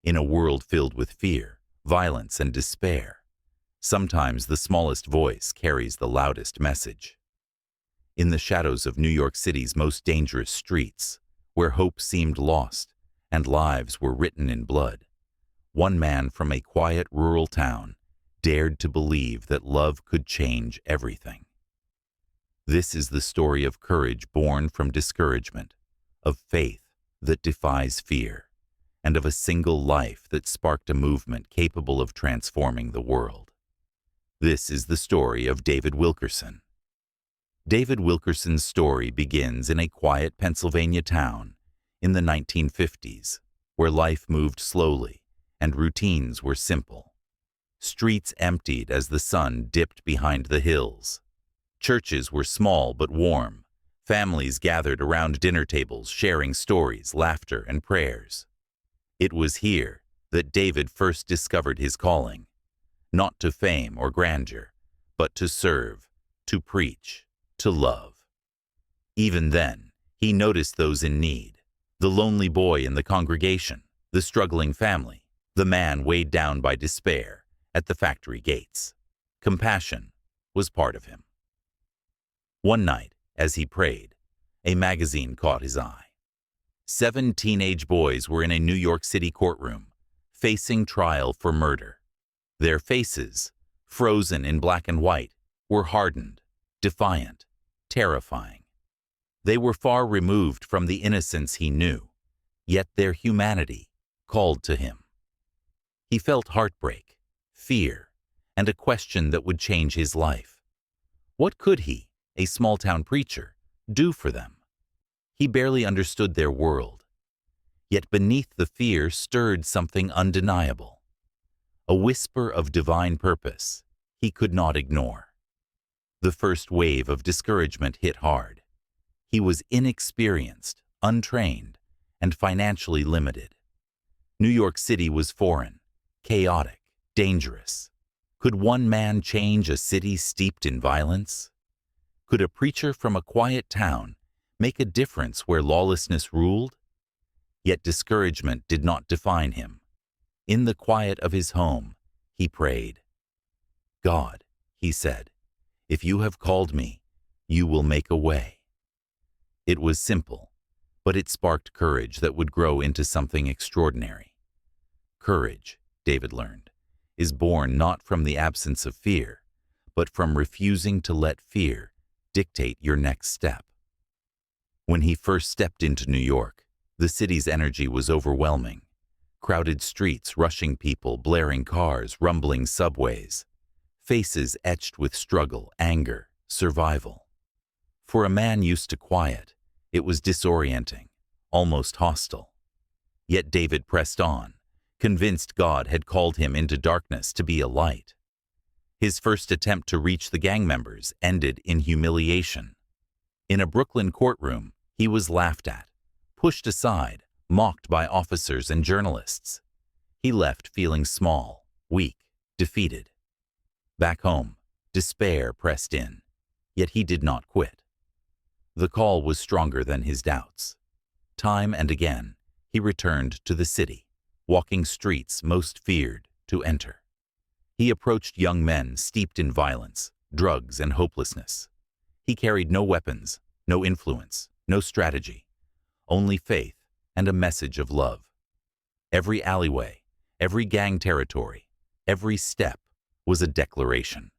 In a world filled with fear, violence, and despair, sometimes the smallest voice carries the loudest message. In the shadows of New York City's most dangerous streets, where hope seemed lost and lives were written in blood, one man from a quiet rural town dared to believe that love could change everything. This is the story of courage born from discouragement, of faith that defies fear, and of a single life that sparked a movement capable of transforming the world. This is the story of David Wilkerson. David Wilkerson's story begins in a quiet Pennsylvania town in the 1950s, where life moved slowly and routines were simple. Streets emptied as the sun dipped behind the hills. Churches were small but warm. Families gathered around dinner tables sharing stories, laughter, and prayers. It was here that David first discovered his calling, not to fame or grandeur, but to serve, to preach, to love. Even then, he noticed those in need, the lonely boy in the congregation, the struggling family, the man weighed down by despair at the factory gates. Compassion was part of him. One night, as he prayed, a magazine caught his eye. 7 teenage boys were in a New York City courtroom, facing trial for murder. Their faces, frozen in black and white, were hardened, defiant, terrifying. They were far removed from the innocence he knew, yet their humanity called to him. He felt heartbreak, fear, and a question that would change his life. What could he, a small-town preacher, do for them? He barely understood their world. Yet beneath the fear stirred something undeniable, a whisper of divine purpose he could not ignore. The first wave of discouragement hit hard. He was inexperienced, untrained, and financially limited. New York City was foreign, chaotic, dangerous. Could one man change a city steeped in violence? Could a preacher from a quiet town make a difference where lawlessness ruled? Yet discouragement did not define him. In the quiet of his home, he prayed. "God," he said, "if you have called me, you will make a way." It was simple, but it sparked courage that would grow into something extraordinary. Courage, David learned, is born not from the absence of fear, but from refusing to let fear dictate your next step. When he first stepped into New York, the city's energy was overwhelming. Crowded streets, rushing people, blaring cars, rumbling subways. Faces etched with struggle, anger, survival. For a man used to quiet, it was disorienting, almost hostile. Yet David pressed on, convinced God had called him into darkness to be a light. His first attempt to reach the gang members ended in humiliation. In a Brooklyn courtroom, he was laughed at, pushed aside, mocked by officers and journalists. He left feeling small, weak, defeated. Back home, despair pressed in, yet he did not quit. The call was stronger than his doubts. Time and again, he returned to the city, walking streets most feared to enter. He approached young men steeped in violence, drugs, and hopelessness. He carried no weapons, no influence, no strategy, only faith and a message of love. Every alleyway, every gang territory, every step was a declaration.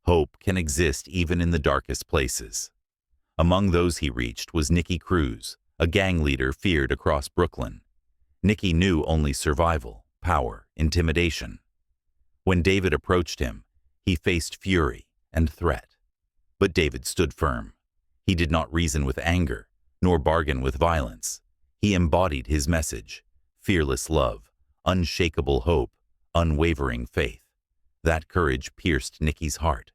Hope can exist even in the darkest places. Among those he reached was Nicky Cruz, a gang leader feared across Brooklyn. Nicky knew only survival, power, intimidation. When David approached him, he faced fury and threat. But David stood firm. He did not reason with anger, nor bargain with violence. He embodied his message: fearless love, unshakable hope, unwavering faith. That courage pierced Nicky's heart.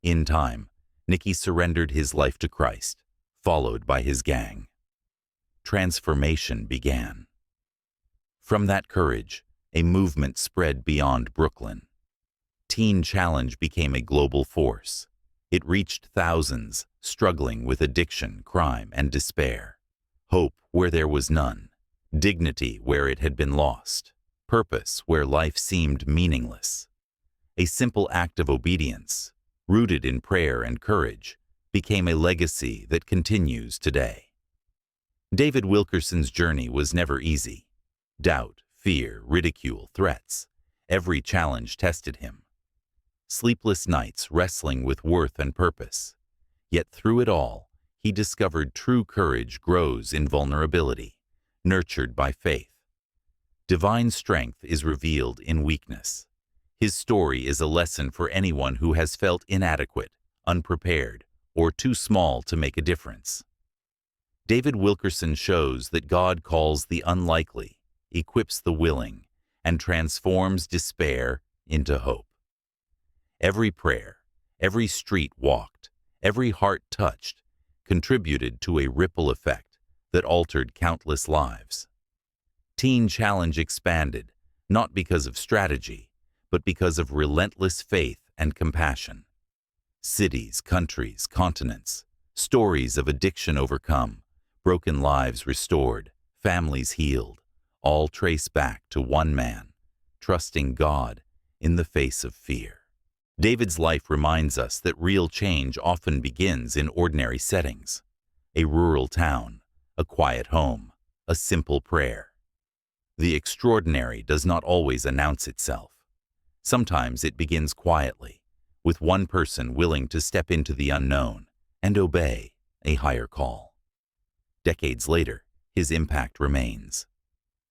In time, Nicky surrendered his life to Christ, followed by his gang. Transformation began. From that courage, a movement spread beyond Brooklyn. Teen Challenge became a global force. It reached thousands struggling with addiction, crime, and despair. Hope where there was none, dignity where it had been lost. purpose where life seemed meaningless. A simple act of obedience, rooted in prayer and courage, became a legacy that continues today. David Wilkerson's journey was never easy. Doubt, fear, ridicule, threats. Every challenge tested him. Sleepless nights wrestling with worth and purpose. Yet through it all, he discovered true courage grows in vulnerability, nurtured by faith. Divine strength is revealed in weakness. His story is a lesson for anyone who has felt inadequate, unprepared, or too small to make a difference. David Wilkerson shows that God calls the unlikely, equips the willing, and transforms despair into hope. Every prayer, every street walked, every heart touched, contributed to a ripple effect that altered countless lives. Teen Challenge expanded, not because of strategy, but because of relentless faith and compassion. Cities, countries, continents, stories of addiction overcome, broken lives restored, families healed, all trace back to one man, trusting God in the face of fear. David's life reminds us that real change often begins in ordinary settings. A rural town, a quiet home, a simple prayer. The extraordinary does not always announce itself. Sometimes it begins quietly, with one person willing to step into the unknown and obey a higher call. Decades later, his impact remains.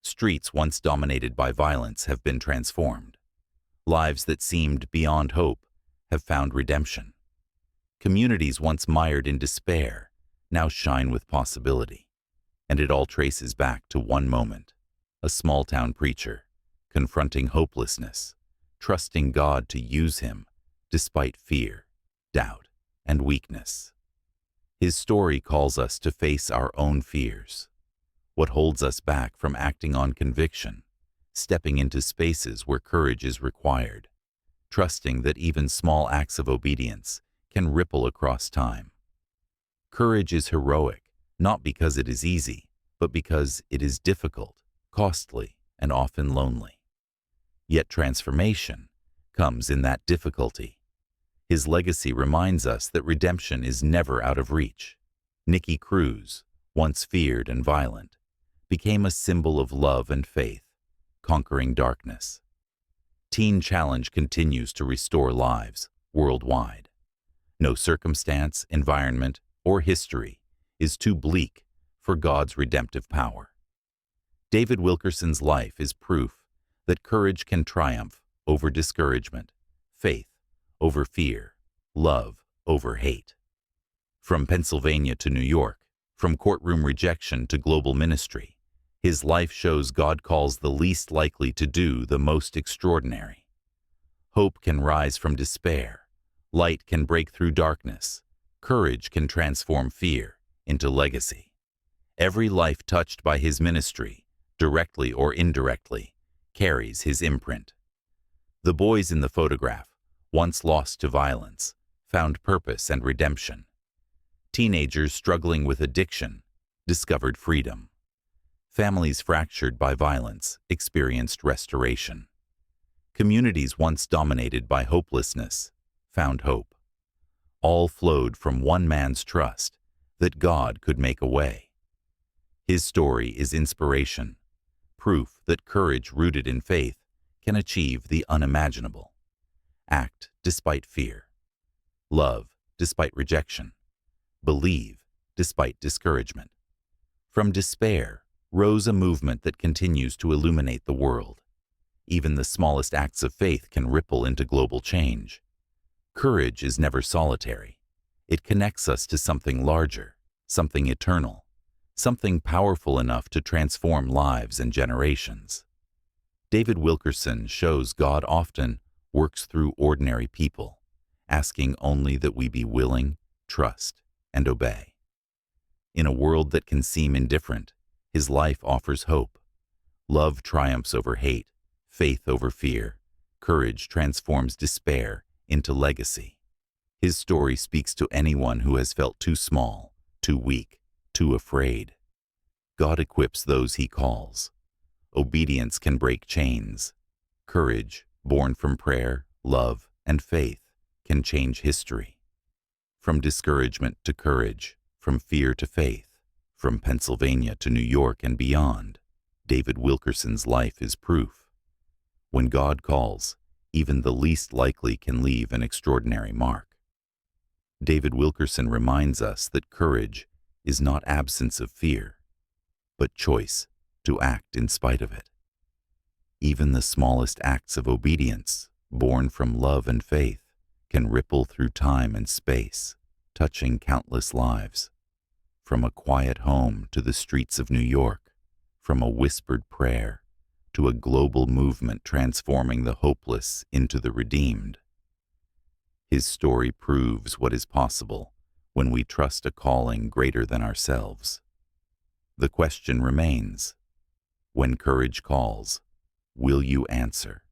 Streets once dominated by violence have been transformed. Lives that seemed beyond hope have found redemption. Communities once mired in despair now shine with possibility. And it all traces back to one moment, a small-town preacher confronting hopelessness, trusting God to use him despite fear, doubt, and weakness. His story calls us to face our own fears. What holds us back from acting on conviction, stepping into spaces where courage is required, trusting that even small acts of obedience can ripple across time. Courage is heroic, not because it is easy, but because it is difficult, costly, and often lonely. Yet transformation comes in that difficulty. His legacy reminds us that redemption is never out of reach. Nicky Cruz, once feared and violent, became a symbol of love and faith, conquering darkness. Teen Challenge continues to restore lives worldwide. No circumstance, environment, or history is too bleak for God's redemptive power. David Wilkerson's life is proof that courage can triumph over discouragement, faith over fear, love over hate. From Pennsylvania to New York, from courtroom rejection to global ministry, his life shows God calls the least likely to do the most extraordinary. Hope can rise from despair, light can break through darkness, courage can transform fear into legacy. Every life touched by his ministry, directly or indirectly, carries his imprint. The boys in the photograph, once lost to violence, found purpose and redemption. Teenagers struggling with addiction discovered freedom. Families fractured by violence experienced restoration. Communities once dominated by hopelessness found hope. All flowed from one man's trust that God could make a way. His story is inspiration, proof that courage rooted in faith can achieve the unimaginable. Act despite fear. Love despite rejection. Believe despite discouragement. From despair rose a movement that continues to illuminate the world. Even the smallest acts of faith can ripple into global change. Courage is never solitary. It connects us to something larger, something eternal, something powerful enough to transform lives and generations. David Wilkerson shows God often works through ordinary people, asking only that we be willing, trust, and obey. In a world that can seem indifferent, his life offers hope. Love triumphs over hate, faith over fear, courage transforms despair into legacy. His story speaks to anyone who has felt too small, too weak, too afraid. God equips those he calls. obedience can break chains. Courage, born from prayer, love, and faith, can change history. From discouragement to courage, from fear to faith, from Pennsylvania to New York and beyond, David Wilkerson's life is proof. When God calls, even the least likely can leave an extraordinary mark. David Wilkerson reminds us that courage is not absence of fear, but choice to act in spite of it. Even the smallest acts of obedience, born from love and faith, can ripple through time and space, touching countless lives. From a quiet home to the streets of New York, from a whispered prayer to a global movement transforming the hopeless into the redeemed. His story proves what is possible when we trust a calling greater than ourselves. The question remains, when courage calls, will you answer?